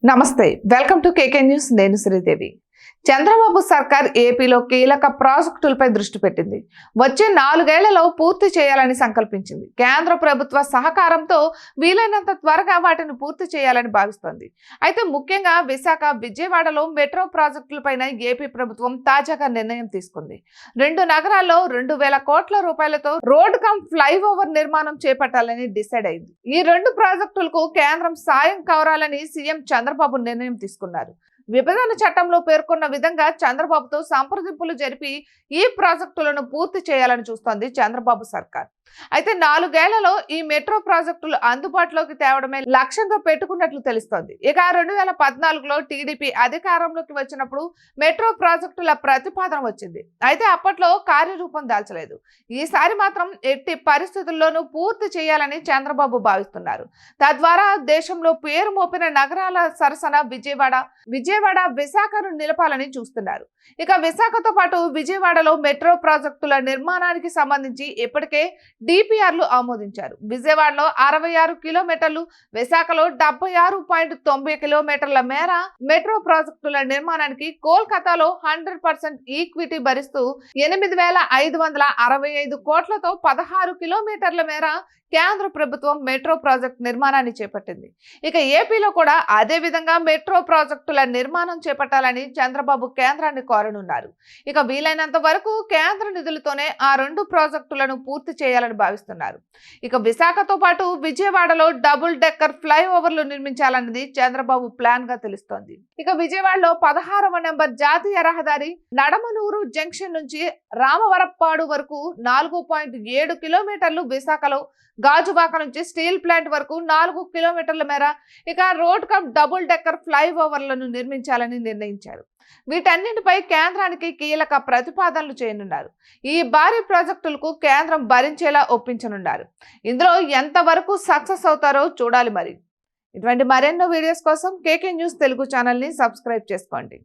నమస్తే welcome to KK news నేను శ్రీదేవి చంద్రబాబు సర్కార్ ఏపీలో కీలక ప్రాజెక్టులపై దృష్టి పెట్టింది. వచ్చే 4 ఏళ్లలో పూర్తి చేయాలని సంకల్పించింది. కేంద్ర ప్రభుత్వ సహకారంతో వీలైనంత త్వరగా వాటిని పూర్తి చేయాలని భావిస్తోంది. అయితే ముఖ్యంగా విశాఖ, విజయవాడలో మెట్రో ప్రాజెక్టులపైన ఏపీ ప్రభుత్వం తాజాగా నిర్ణయం తీసుకుంది. 2 నగరాల్లో 2,000 కోట్ల రూపాయలతో రోడ్ కమ్ ఫ్లైఓవర్ నిర్మాణం చేపట్టాలని డిసైడ్ అయింది. ఈ 2 ప్రాజెక్టులకు కేంద్రం సాయం కోరాలని సీఎం చంద్రబాబు నిర్ణయం తీసుకున్నారు. విభజన చట్టంలో పేర్కొన్న విధంగా చంద్రబాబుతో సంప్రదింపులు జరిపి ఈ ప్రాజెక్టులను పూర్తి చేయాలని చూస్తోంది చంద్రబాబు సర్కార్. అయితే 4 ఏళ్లలో ఈ మెట్రో ప్రాజెక్టులు అందుబాటులోకి తేవడమే లక్ష్యంగా పెట్టుకున్నట్లు తెలుస్తోంది. ఇక 2014లో టీడీపీ అధికారంలోకి వచ్చినప్పుడు మెట్రో ప్రాజెక్టుల ప్రతిపాదన వచ్చింది. అయితే అప్పట్లో కార్యరూపం దాల్చలేదు. ఈసారి మాత్రం ఎట్టి పరిస్థితుల్లోనూ పూర్తి చేయాలని చంద్రబాబు భావిస్తున్నారు. తద్వారా దేశంలో పేరు మోపిన నగరాల సరసన విజయవాడ, విశాఖను నిలపాలని చూస్తున్నారు. ఇక విశాఖతో పాటు విజయవాడలో మెట్రో ప్రాజెక్టుల నిర్మాణానికి సంబంధించి ఇప్పటికే డిపిఆర్లు ఆమోదించారు. విజయవాడలో 66 కిలోమీటర్లు, విశాఖలో 76.90 కిలోమీటర్ల మేర మెట్రో ప్రాజెక్టుల నిర్మాణానికి కోల్కతాలో 100% ఈక్విటీ భరిస్తూ 8,565 కోట్లతో 16 కిలోమీటర్ల మేర కేంద్ర ప్రభుత్వం మెట్రో ప్రాజెక్టు నిర్మాణాన్ని చేపట్టింది. ఇక ఏపీలో కూడా అదే విధంగా మెట్రో ప్రాజెక్టుల నిర్మాణం చేపట్టాలని చంద్రబాబు కేంద్రాన్ని కోరనున్నారు. ఇక వీలైనంత వరకు కేంద్ర నిధులతోనే ఆ 2 ప్రాజెక్టులను పూర్తి చేయాలని భావిస్తున్నారు. ఇక విశాఖతో పాటు విజయవాడలో డబుల్ డెక్కర్ ఫ్లైఓవర్లు నిర్మించాలన్నది చంద్రబాబు ప్లాన్ గా తెలుస్తోంది. ఇక విజయవాడలో 16వ నెంబర్ జాతీయ రహదారి నడమనూరు జంక్షన్ నుంచి రామవరప్పాడు వరకు 4.7 కిలోమీటర్లు, విశాఖలో గాజువాక నుంచి స్టీల్ ప్లాంట్ వరకు 4 కిలోమీటర్ల మేర ఇక రోడ్ కమ్ డబుల్ డెక్కర్ ఫ్లైఓవర్లను నిర్మించాలని నిర్ణయించారు. వీటన్నిటిపై కేంద్రానికి కీలక ప్రతిపాదనలు చేయనున్నారు. ఈ భారీ ప్రాజెక్టులకు కేంద్రం భరించేలా ఒప్పించనున్నారు. ఇందులో ఎంతవరకు సక్సెస్ అవుతారో చూడాలి. మరి ఇటువంటి మరెన్నో వీడియోస్ కోసం కేకే న్యూస్ తెలుగు ఛానల్ని సబ్స్క్రైబ్ చేసుకోండి.